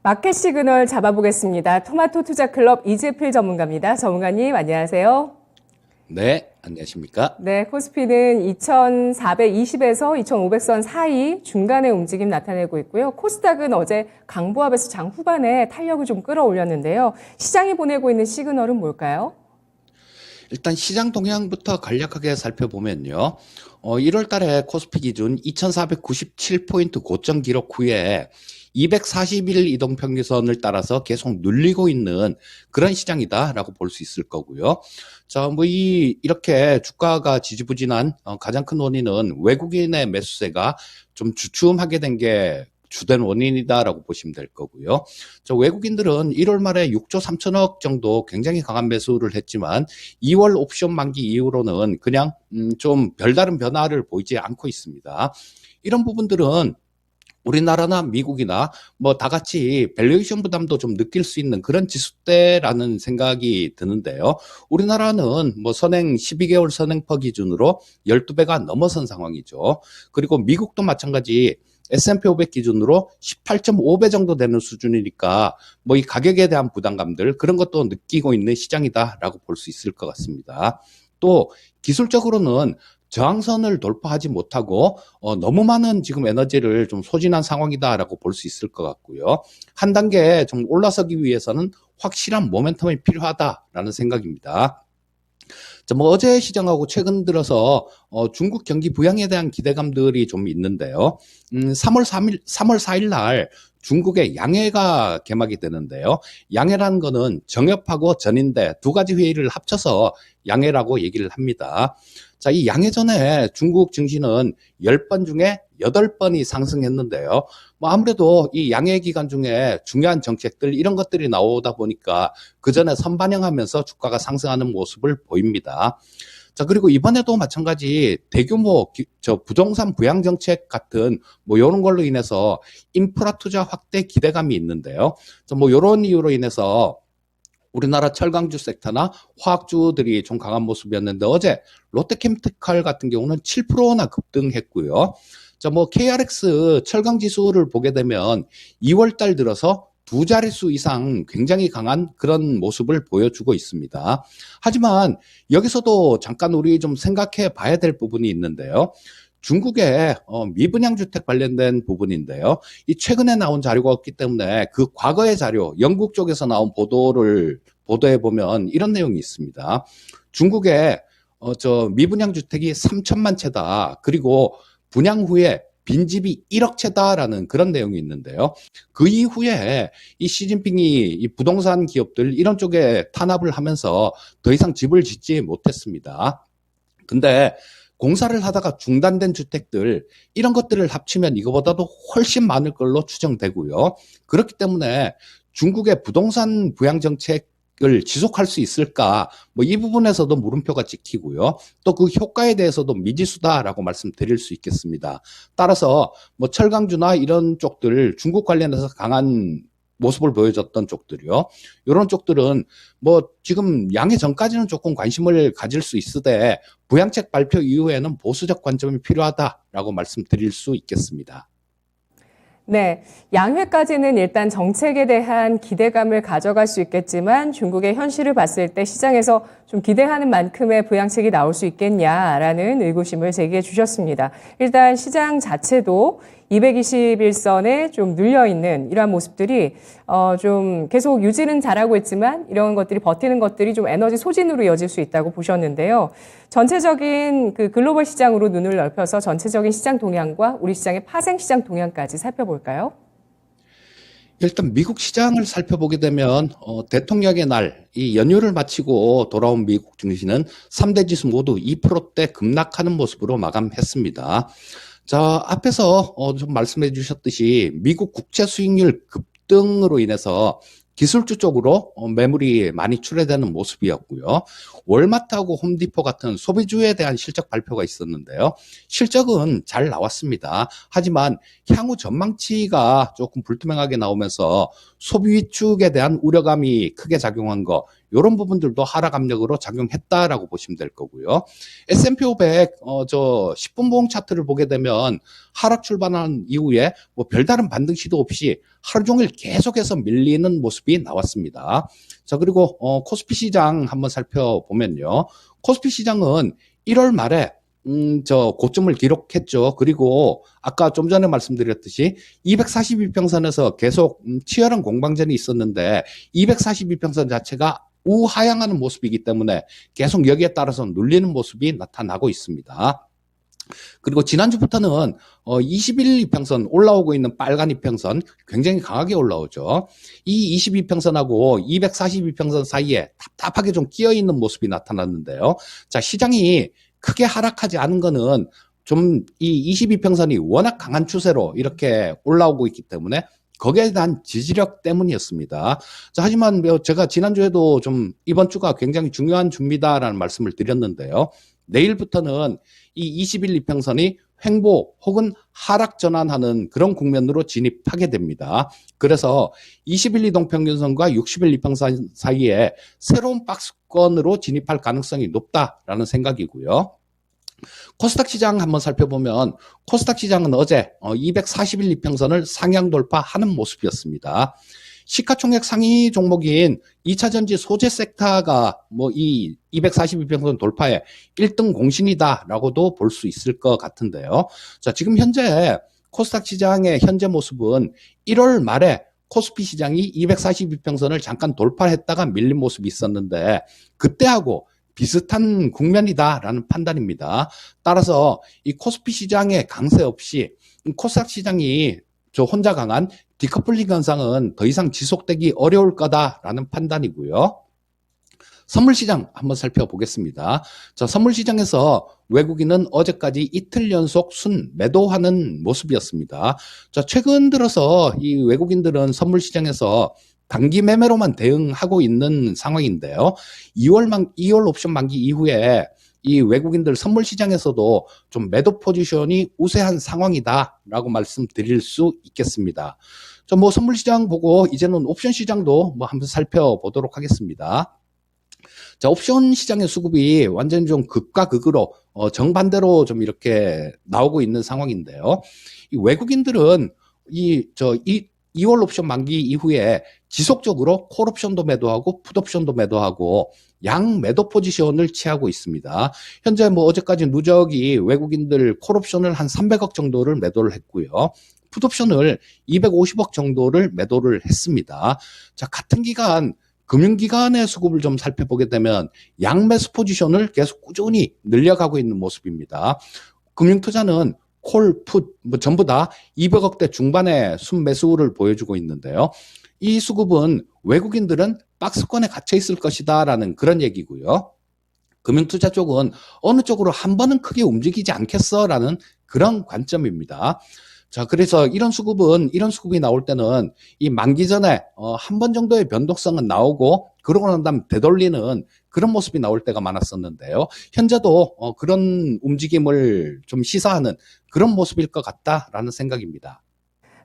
마켓 시그널 잡아보겠습니다. 토마토 투자 클럽 이재필 전문가입니다. 전문가님 안녕하세요. 네, 안녕하십니까? 네, 코스피는 2420에서 2500선 사이 중간의 움직임 나타내고 있고요. 코스닥은 어제 강보합에서 장 후반에 탄력을 좀 끌어올렸는데요. 시장이 보내고 있는 시그널은 뭘까요? 일단 시장 동향부터 간략하게 살펴보면요. 1월 달에 코스피 기준 2497포인트 고점 기록 후에 240일 이동평균선을 따라서 계속 눌리고 있는 그런 시장이다라고 볼 수 있을 거고요. 자, 이렇게 주가가 지지부진한 가장 큰 원인은 외국인의 매수세가 좀 주춤하게 된 게 주된 원인이다라고 보시면 될 거고요. 외국인들은 1월 말에 6조 3천억 정도 굉장히 강한 매수를 했지만 2월 옵션 만기 이후로는 그냥 좀 별다른 변화를 보이지 않고 있습니다. 이런 부분들은 우리나라나 미국이나 다 같이 밸류에이션 부담도 좀 느낄 수 있는 그런 지수대라는 생각이 드는데요. 우리나라는 선행 12개월 선행퍼 기준으로 12배가 넘어선 상황이죠. 그리고 미국도 마찬가지 S&P 500 기준으로 18.5배 정도 되는 수준이니까 이 가격에 대한 부담감들 그런 것도 느끼고 있는 시장이다라고 볼 수 있을 것 같습니다. 또 기술적으로는 저항선을 돌파하지 못하고 너무 많은 지금 에너지를 좀 소진한 상황이다라고 볼 수 있을 것 같고요. 한 단계 좀 올라서기 위해서는 확실한 모멘텀이 필요하다라는 생각입니다. 어제 시장하고 최근 들어서 중국 경기 부양에 대한 기대감들이 좀 있는데요. 3월 4일 날 중국의 양회가 개막이 되는데요. 양회라는 거는 정협하고 전인대 두 가지 회의를 합쳐서 양회라고 얘기를 합니다. 자, 이 양회 전에 중국 증시는 10번 중에 8번이 상승했는데요. 아무래도 이 양회 기간 중에 중요한 정책들 이런 것들이 나오다 보니까 그 전에 선반영하면서 주가가 상승하는 모습을 보입니다. 자, 그리고 이번에도 마찬가지 대규모 부동산 부양 정책 같은 이런 걸로 인해서 인프라 투자 확대 기대감이 있는데요. 이런 이유로 인해서 우리나라 철강주 섹터나 화학주들이 좀 강한 모습이었는데 어제 롯데케미칼 같은 경우는 7%나 급등했고요. 자, KRX 철강 지수를 보게 되면 2월 달 들어서 두 자릿수 이상 굉장히 강한 그런 모습을 보여주고 있습니다. 하지만 여기서도 잠깐 우리 좀 생각해 봐야 될 부분이 있는데요. 중국의 미분양 주택 관련된 부분인데요. 이 최근에 나온 자료가 없기 때문에 그 과거의 자료, 영국 쪽에서 나온 보도해 보면 이런 내용이 있습니다. 중국의 미분양 주택이 3천만 채다. 그리고 분양 후에 빈집이 1억 채다라는 그런 내용이 있는데요. 그 이후에 이 시진핑이 이 부동산 기업들 이런 쪽에 탄압을 하면서 더 이상 집을 짓지 못했습니다. 근데 공사를 하다가 중단된 주택들 이런 것들을 합치면 이거보다도 훨씬 많을 걸로 추정되고요. 그렇기 때문에 중국의 부동산 부양 정책을 지속할 수 있을까? 이 부분에서도 물음표가 찍히고요. 또 그 효과에 대해서도 미지수다라고 말씀드릴 수 있겠습니다. 따라서 철강주나 이런 쪽들 중국 관련해서 강한 모습을 보여줬던 쪽들이요. 이런 쪽들은 지금 양해 전까지는 조금 관심을 가질 수 있으되 부양책 발표 이후에는 보수적 관점이 필요하다라고 말씀드릴 수 있겠습니다. 네, 양회까지는 일단 정책에 대한 기대감을 가져갈 수 있겠지만 중국의 현실을 봤을 때 시장에서 좀 기대하는 만큼의 부양책이 나올 수 있겠냐라는 의구심을 제기해 주셨습니다. 일단 시장 자체도 221선에 좀 눌려있는 이러한 모습들이 좀 계속 유지는 잘하고 있지만 이런 것들이 버티는 것들이 좀 에너지 소진으로 이어질 수 있다고 보셨는데요. 전체적인 그 글로벌 시장으로 눈을 넓혀서 전체적인 시장 동향과 우리 시장의 파생 시장 동향까지 살펴볼까요? 일단 미국 시장을 살펴보게 되면 대통령의 날 이 연휴를 마치고 돌아온 미국 증시는 3대 지수 모두 2%대 급락하는 모습으로 마감했습니다. 자, 앞에서 좀 말씀해 주셨듯이 미국 국채 수익률 급등으로 인해서 기술주 쪽으로 매물이 많이 출회되는 모습이었고요. 월마트하고 홈디포 같은 소비주에 대한 실적 발표가 있었는데요. 실적은 잘 나왔습니다. 하지만 향후 전망치가 조금 불투명하게 나오면서 소비 위축에 대한 우려감이 크게 작용한 거 이런 부분들도 하락 압력으로 작용했다라고 보시면 될 거고요. S&P 500 저 10분 봉 차트를 보게 되면 하락 출발한 이후에 뭐 별다른 반등 시도 없이 하루 종일 계속해서 밀리는 모습이 나왔습니다. 자, 그리고 코스피 시장 한번 살펴보면요. 코스피 시장은 1월 말에 저 고점을 기록했죠. 그리고 아까 좀 전에 말씀드렸듯이 242평선에서 계속 치열한 공방전이 있었는데 242평선 자체가 우하향하는 모습이기 때문에 계속 여기에 따라서 눌리는 모습이 나타나고 있습니다. 그리고 지난주부터는 21 이평선 올라오고 있는 빨간 이평선 굉장히 강하게 올라오죠. 이 22평선하고 242평선 사이에 답답하게 좀 끼어 있는 모습이 나타났는데요. 자, 시장이 크게 하락하지 않은 거는 좀 이 22평선이 워낙 강한 추세로 이렇게 올라오고 있기 때문에 거기에 대한 지지력 때문이었습니다. 자, 하지만 제가 지난주에도 좀 이번 주가 굉장히 중요한 주입니다라는 말씀을 드렸는데요. 내일부터는 이 21 이평선이 횡보 혹은 하락 전환하는 그런 국면으로 진입하게 됩니다. 그래서 21 이동평균선과 60일 이평선 사이에 새로운 박스권으로 진입할 가능성이 높다라는 생각이고요. 코스닥 시장 한번 살펴보면 코스닥 시장은 어제 241 이평선을 상향 돌파하는 모습이었습니다. 시가총액 상위 종목인 2차전지 소재 섹터가 뭐 이 242평선 돌파에 1등 공신이다라고도 볼 수 있을 것 같은데요. 자, 지금 현재 코스닥 시장의 현재 모습은 1월 말에 코스피 시장이 242평선을 잠깐 돌파했다가 밀린 모습이 있었는데 그때하고 비슷한 국면이다라는 판단입니다. 따라서 이 코스피 시장의 강세 없이 코스닥 시장이 저 혼자 강한 디커플링 현상은 더 이상 지속되기 어려울 거다라는 판단이고요. 선물시장 한번 살펴보겠습니다. 자, 선물시장에서 외국인은 어제까지 이틀 연속 순 매도하는 모습이었습니다. 자, 최근 들어서 이 외국인들은 선물시장에서 단기 매매로만 대응하고 있는 상황인데요. 2월 옵션 만기 이후에 이 외국인들 선물 시장에서도 좀 매도 포지션이 우세한 상황이다라고 말씀드릴 수 있겠습니다. 뭐 선물 시장 보고 이제는 옵션 시장도 뭐 한번 살펴보도록 하겠습니다. 자, 옵션 시장의 수급이 완전히 좀 극과 극으로 정반대로 좀 이렇게 나오고 있는 상황인데요. 이 외국인들은 2월 옵션 만기 이후에 지속적으로 콜 옵션도 매도하고 풋 옵션도 매도하고 양 매도 포지션을 취하고 있습니다. 현재 뭐 어제까지 누적이 외국인들 콜 옵션을 한 300억 정도를 매도를 했고요. 풋 옵션을 250억 정도를 매도를 했습니다. 자, 같은 기간 금융기관의 수급을 좀 살펴보게 되면 양매수 포지션을 계속 꾸준히 늘려가고 있는 모습입니다. 금융투자는 콜, 풋, 뭐 전부 다 200억대 중반의 순매수를 보여주고 있는데요. 이 수급은 외국인들은 박스권에 갇혀 있을 것이다라는 그런 얘기고요. 금융투자 쪽은 어느 쪽으로 한 번은 크게 움직이지 않겠어라는 그런 관점입니다. 자, 그래서 이런 수급이 나올 때는 이 만기 전에 한 번 정도의 변동성은 나오고 그러고 난 다음 되돌리는 그런 모습이 나올 때가 많았었는데요. 현재도 그런 움직임을 좀 시사하는 그런 모습일 것 같다라는 생각입니다.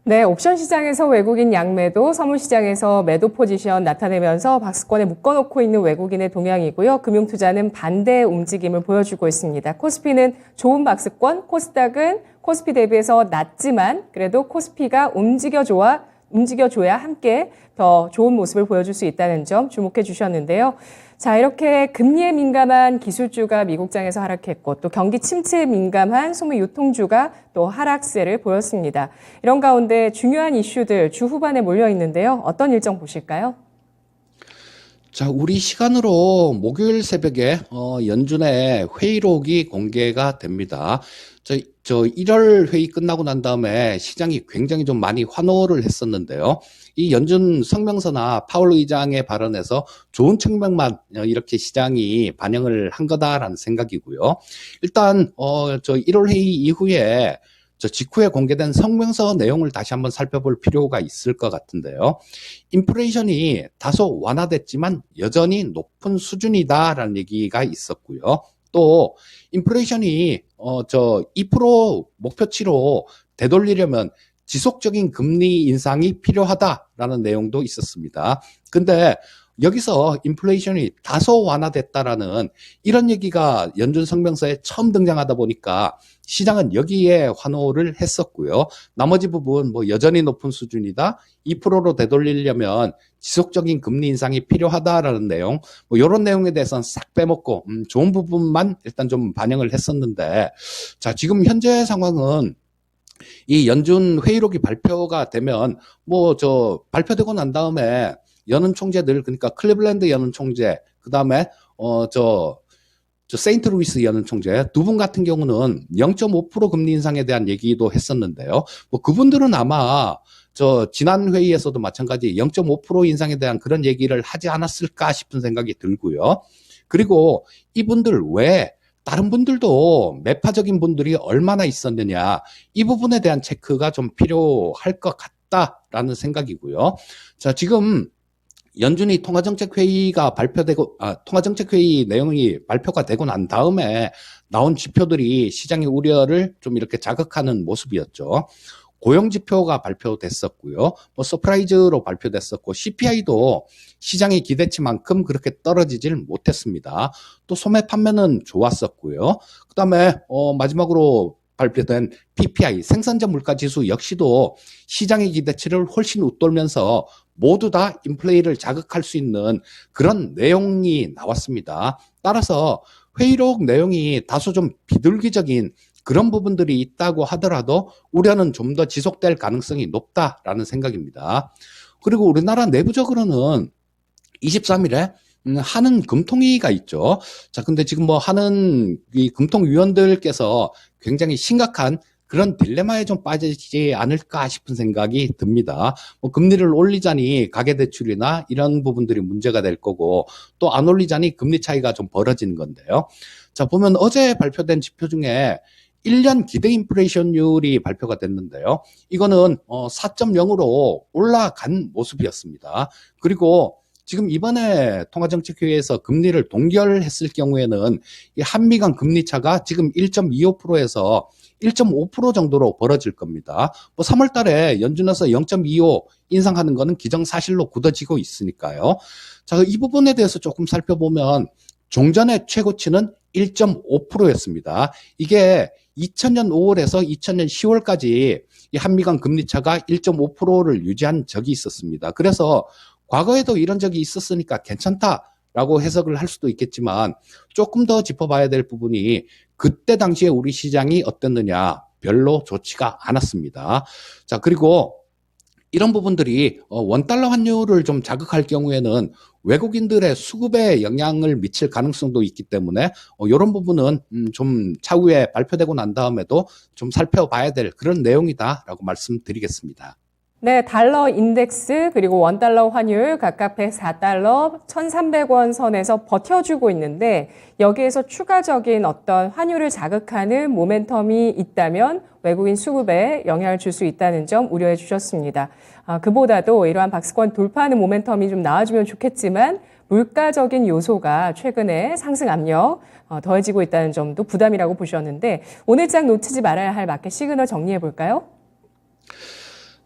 네, 옵션 시장에서 외국인 양매도, 선물 시장에서 매도 포지션 나타내면서 박스권에 묶어놓고 있는 외국인의 동향이고요. 금융투자는 반대의 움직임을 보여주고 있습니다. 코스피는 좋은 박스권, 코스닥은 코스피 대비해서 낮지만 그래도 코스피가 움직여줘야 함께 더 좋은 모습을 보여줄 수 있다는 점 주목해 주셨는데요. 자, 이렇게 금리에 민감한 기술주가 미국장에서 하락했고 또 경기 침체에 민감한 소매 유통주가 또 하락세를 보였습니다. 이런 가운데 중요한 이슈들 주 후반에 몰려 있는데요. 어떤 일정 보실까요? 자, 우리 시간으로 목요일 새벽에 연준의 회의록이 공개가 됩니다. 저 1월 회의 끝나고 난 다음에 시장이 굉장히 좀 많이 환호를 했었는데요. 이 연준 성명서나 파월 의장의 발언에서 좋은 측면만 이렇게 시장이 반영을 한 거다라는 생각이고요. 일단 저 1월 회의 이후에 저 직후에 공개된 성명서 내용을 다시 한번 살펴볼 필요가 있을 것 같은데요. 인플레이션이 다소 완화됐지만 여전히 높은 수준이다라는 얘기가 있었고요. 또 인플레이션이 저 2% 목표치로 되돌리려면 지속적인 금리 인상이 필요하다라는 내용도 있었습니다. 근데 여기서 인플레이션이 다소 완화됐다라는 이런 얘기가 연준 성명서에 처음 등장하다 보니까 시장은 여기에 환호를 했었고요. 나머지 부분 뭐 여전히 높은 수준이다. 2%로 되돌리려면 지속적인 금리 인상이 필요하다라는 내용, 뭐 이런 내용에 대해서는 싹 빼먹고 좋은 부분만 일단 좀 반영을 했었는데, 자, 지금 현재 상황은 이 연준 회의록이 발표가 되면 뭐 발표되고 난 다음에 연은 총재들, 그러니까 클리블랜드 연은 총재, 그다음에 세인트루이스 연은 총재 두 분 같은 경우는 0.5% 금리 인상에 대한 얘기도 했었는데요. 뭐 그분들은 아마 지난 회의에서도 마찬가지 0.5% 인상에 대한 그런 얘기를 하지 않았을까 싶은 생각이 들고요. 그리고 이분들 외에 다른 분들도 매파적인 분들이 얼마나 있었느냐, 이 부분에 대한 체크가 좀 필요할 것 같다라는 생각이고요. 자, 지금 연준이 통화정책회의 내용이 발표가 되고 난 다음에 나온 지표들이 시장의 우려를 좀 이렇게 자극하는 모습이었죠. 고용지표가 발표됐었고요. 뭐 서프라이즈로 발표됐었고, CPI도 시장의 기대치만큼 그렇게 떨어지질 못했습니다. 또 소매 판매는 좋았었고요. 그다음에 마지막으로 발표된 PPI, 생산자 물가지수 역시도 시장의 기대치를 훨씬 웃돌면서 모두 다 인플레이를 자극할 수 있는 그런 내용이 나왔습니다. 따라서 회의록 내용이 다소 좀 비둘기적인 그런 부분들이 있다고 하더라도 우려는 좀 더 지속될 가능성이 높다라는 생각입니다. 그리고 우리나라 내부적으로는 23일에 하는 금통위가 있죠. 자, 근데 지금 뭐 하는 이 금통위원들께서 굉장히 심각한 그런 딜레마에 좀 빠지지 않을까 싶은 생각이 듭니다. 뭐 금리를 올리자니 가계대출이나 이런 부분들이 문제가 될 거고, 또 안 올리자니 금리 차이가 좀 벌어지는 건데요. 자, 보면 어제 발표된 지표 중에 1년 기대 인플레이션율이 발표가 됐는데요. 이거는 4.0으로 올라간 모습이었습니다. 그리고 지금 이번에 통화정책회의에서 금리를 동결했을 경우에는 이 한미 간 금리 차가 지금 1.25%에서 1.5% 정도로 벌어질 겁니다. 뭐 3월 달에 연준에서 0.25 인상하는 거는 기정사실로 굳어지고 있으니까요. 자, 이 부분에 대해서 조금 살펴보면 종전의 최고치는 1.5%였습니다. 이게 2000년 5월에서 2000년 10월까지 이 한미 간 금리 차가 1.5%를 유지한 적이 있었습니다. 그래서 과거에도 이런 적이 있었으니까 괜찮다라고 해석을 할 수도 있겠지만, 조금 더 짚어봐야 될 부분이 그때 당시에 우리 시장이 어땠느냐, 별로 좋지가 않았습니다. 자, 그리고 이런 부분들이 원달러 환율을 좀 자극할 경우에는 외국인들의 수급에 영향을 미칠 가능성도 있기 때문에 이런 부분은 좀 차후에 발표되고 난 다음에도 좀 살펴봐야 될 그런 내용이다라고 말씀드리겠습니다. 네, 달러 인덱스 그리고 원달러 환율 각각 104달러, 1,300원 선에서 버텨주고 있는데, 여기에서 추가적인 어떤 환율을 자극하는 모멘텀이 있다면 외국인 수급에 영향을 줄 수 있다는 점 우려해 주셨습니다. 그보다도 이러한 박스권 돌파하는 모멘텀이 좀 나와주면 좋겠지만, 물가적인 요소가 최근에 상승 압력 더해지고 있다는 점도 부담이라고 보셨는데, 오늘 장 놓치지 말아야 할 마켓 시그널 정리해 볼까요?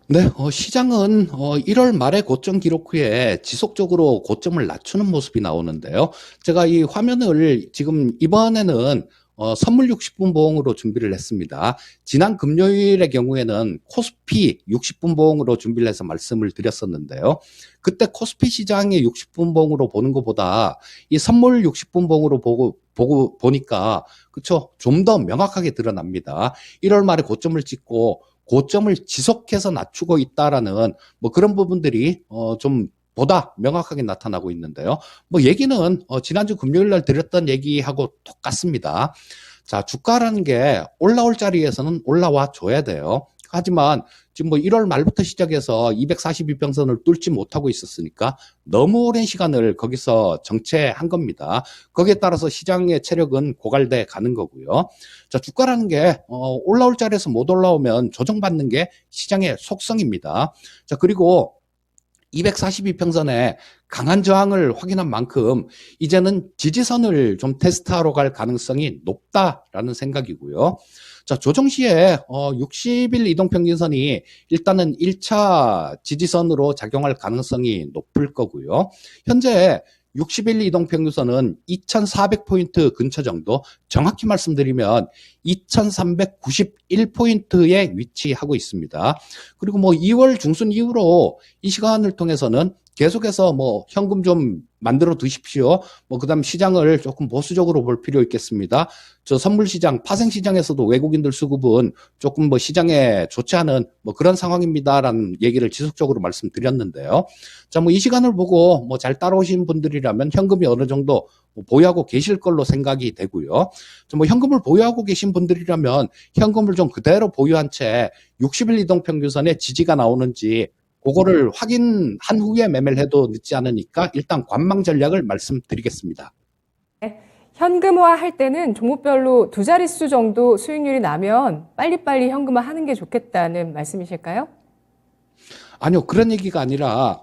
네, 시장은 1월 말에 고점 기록 후에 지속적으로 고점을 낮추는 모습이 나오는데요. 제가 이 화면을 지금 이번에는 선물 60분 보험으로 준비를 했습니다. 지난 금요일의 경우에는 코스피 60분 보험으로 준비를 해서 말씀을 드렸었는데요. 그때 코스피 시장의 60분 보험으로 보는 것보다 이 선물 60분 보험으로 보니까, 그쵸, 좀 더 명확하게 드러납니다. 1월 말에 고점을 찍고 고점을 지속해서 낮추고 있다라는 뭐 그런 부분들이 좀 보다 명확하게 나타나고 있는데요. 뭐 얘기는 지난주 금요일 날 드렸던 얘기하고 똑같습니다. 자, 주가라는 게 올라올 자리에서는 올라와 줘야 돼요. 하지만 지금 뭐 1월 말부터 시작해서 242평선을 뚫지 못하고 있었으니까 너무 오랜 시간을 거기서 정체한 겁니다. 거기에 따라서 시장의 체력은 고갈돼 가는 거고요. 자, 주가라는 게 올라올 자리에서 못 올라오면 조정받는 게 시장의 속성입니다. 자, 그리고 242평선에 강한 저항을 확인한 만큼 이제는 지지선을 좀 테스트하러 갈 가능성이 높다라는 생각이고요. 자, 조정 시에 60일 이동평균선이 일단은 1차 지지선으로 작용할 가능성이 높을 거고요. 현재 60일 이동평균선은 2,400포인트 근처 정도, 정확히 말씀드리면 2,391포인트에 위치하고 있습니다. 그리고 뭐 2월 중순 이후로 이 시간을 통해서는 계속해서 뭐 현금 좀 만들어 두십시오. 뭐 그다음 시장을 조금 보수적으로 볼 필요 있겠습니다. 저 선물 시장, 파생 시장에서도 외국인들 수급은 조금 뭐 시장에 좋지 않은 뭐 그런 상황입니다라는 얘기를 지속적으로 말씀드렸는데요. 자, 뭐 이 시간을 보고 뭐 잘 따라오신 분들이라면 현금이 어느 정도 뭐 보유하고 계실 걸로 생각이 되고요. 자, 뭐 현금을 보유하고 계신 분들이라면 현금을 좀 그대로 보유한 채 60일 이동평균선에 지지가 나오는지 그거를 확인한 후에 매매를 해도 늦지 않으니까 일단 관망 전략을 말씀드리겠습니다. 현금화 할 때는 종목별로 두 자릿수 정도 수익률이 나면 빨리빨리 현금화 하는 게 좋겠다는 말씀이실까요? 아니요, 그런 얘기가 아니라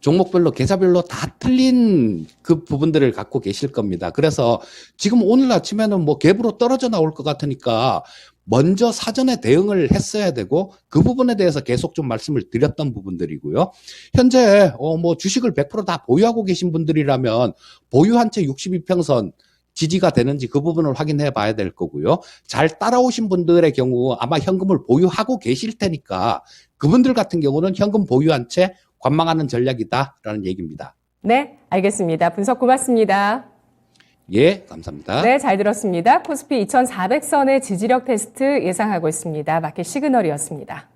종목별로 계좌별로 다 틀린 그 부분들을 갖고 계실 겁니다. 그래서 지금 오늘 아침에는 뭐 갭으로 떨어져 나올 것 같으니까 먼저 사전에 대응을 했어야 되고 그 부분에 대해서 계속 좀 말씀을 드렸던 부분들이고요. 현재 뭐 주식을 100%다 보유하고 계신 분들이라면 보유한 채 62평선 지지가 되는지 그 부분을 확인해 봐야 될 거고요. 잘 따라오신 분들의 경우 아마 현금을 보유하고 계실 테니까 그분들 같은 경우는 현금 보유한 채 관망하는 전략이다라는 얘기입니다. 네, 알겠습니다. 분석 고맙습니다. 예, 감사합니다. 네, 잘 들었습니다. 코스피 2400선의 지지력 테스트 예상하고 있습니다. 마켓 시그널이었습니다.